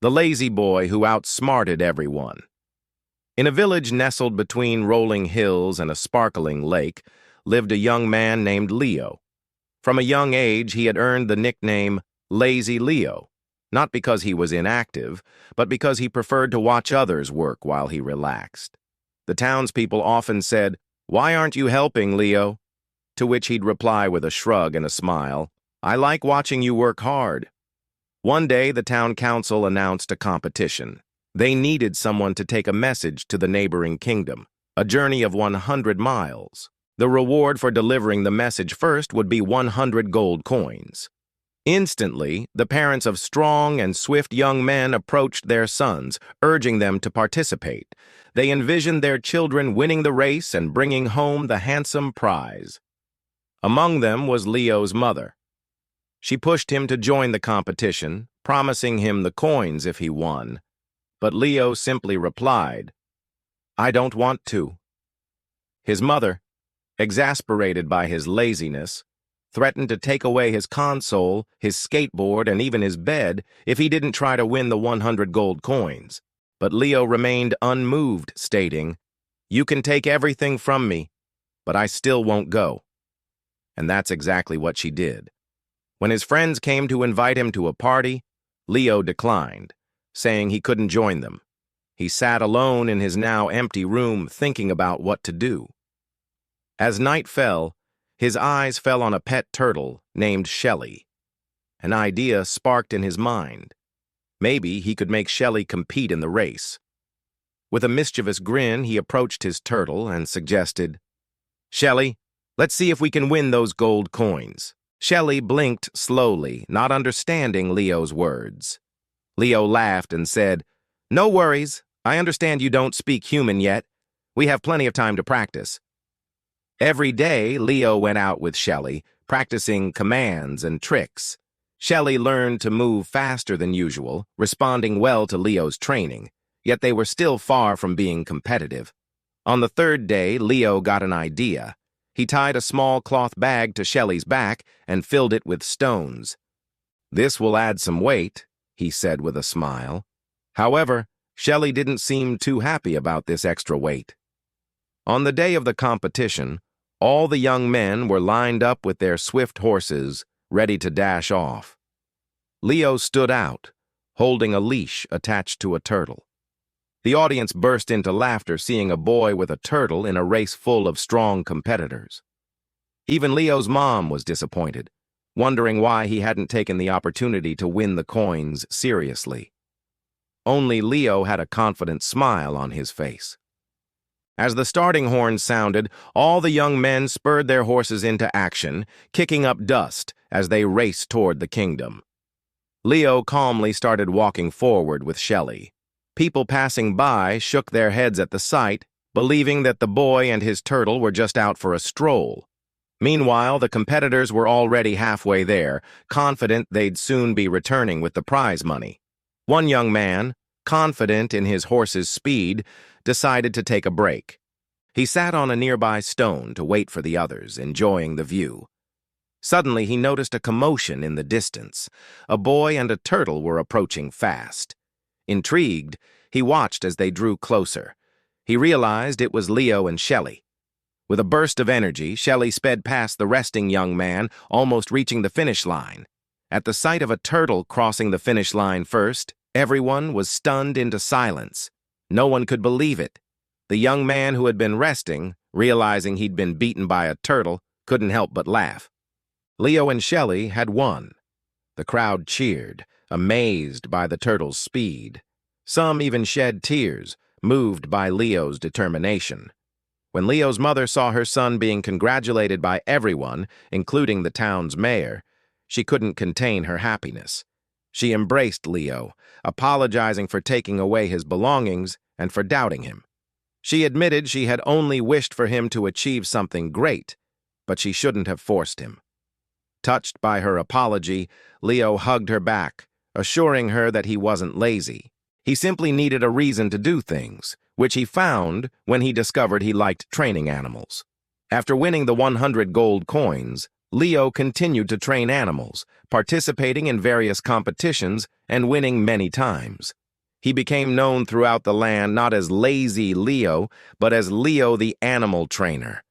the lazy boy who outsmarted everyone. In a village nestled between rolling hills and a sparkling lake lived a young man named Leo. From a young age, he had earned the nickname Lazy Leo, not because he was inactive, but because he preferred to watch others work while he relaxed. The townspeople often said, "Why aren't you helping, Leo?" To which he'd reply with a shrug and a smile, "I like watching you work hard." One day, the town council announced a competition. They needed someone to take a message to the neighboring kingdom, a journey of 100 miles. The reward for delivering the message first would be 100 gold coins. Instantly, the parents of strong and swift young men approached their sons, urging them to participate. They envisioned their children winning the race and bringing home the handsome prize. Among them was Leo's mother. She pushed him to join the competition, promising him the coins if he won. But Leo simply replied, "I don't want to." His mother, exasperated by his laziness, threatened to take away his console, his skateboard, and even his bed if he didn't try to win the 100 gold coins. But Leo remained unmoved, stating, "You can take everything from me, but I still won't go." And that's exactly what she did. When his friends came to invite him to a party, Leo declined, saying he couldn't join them. He sat alone in his now empty room thinking about what to do. As night fell, his eyes fell on a pet turtle named Shelly. An idea sparked in his mind. Maybe he could make Shelly compete in the race. With a mischievous grin, he approached his turtle and suggested, "Shelly, let's see if we can win those gold coins." Shelly blinked slowly, not understanding Leo's words. Leo laughed and said, "No worries. I understand you don't speak human yet. We have plenty of time to practice." Every day, Leo went out with Shelly, practicing commands and tricks. Shelly learned to move faster than usual, responding well to Leo's training, yet they were still far from being competitive. On the third day, Leo got an idea. He tied a small cloth bag to Shelly's back and filled it with stones. "This will add some weight," he said with a smile. However, Shelly didn't seem too happy about this extra weight. On the day of the competition, all the young men were lined up with their swift horses, ready to dash off. Leo stood out, holding a leash attached to a turtle. The audience burst into laughter seeing a boy with a turtle in a race full of strong competitors. Even Leo's mom was disappointed, wondering why he hadn't taken the opportunity to win the coins seriously. Only Leo had a confident smile on his face. As the starting horn sounded, all the young men spurred their horses into action, kicking up dust as they raced toward the kingdom. Leo calmly started walking forward with Shelly. People passing by shook their heads at the sight, believing that the boy and his turtle were just out for a stroll. Meanwhile, the competitors were already halfway there, confident they'd soon be returning with the prize money. One young man, confident in his horse's speed, decided to take a break. He sat on a nearby stone to wait for the others, enjoying the view. Suddenly, he noticed a commotion in the distance. A boy and a turtle were approaching fast. Intrigued, he watched as they drew closer. He realized it was Leo and Shelly. With a burst of energy, Shelly sped past the resting young man, almost reaching the finish line. At the sight of a turtle crossing the finish line first, everyone was stunned into silence. No one could believe it. The young man who had been resting, realizing he'd been beaten by a turtle, couldn't help but laugh. Leo and Shelly had won. The crowd cheered, amazed by the turtle's speed. Some even shed tears, moved by Leo's determination. When Leo's mother saw her son being congratulated by everyone, including the town's mayor, she couldn't contain her happiness. She embraced Leo, apologizing for taking away his belongings and for doubting him. She admitted she had only wished for him to achieve something great, but she shouldn't have forced him. Touched by her apology, Leo hugged her back, assuring her that he wasn't lazy. He simply needed a reason to do things, which he found when he discovered he liked training animals. After winning the 100 gold coins, Leo continued to train animals, participating in various competitions and winning many times. He became known throughout the land not as Lazy Leo, but as Leo the Animal Trainer.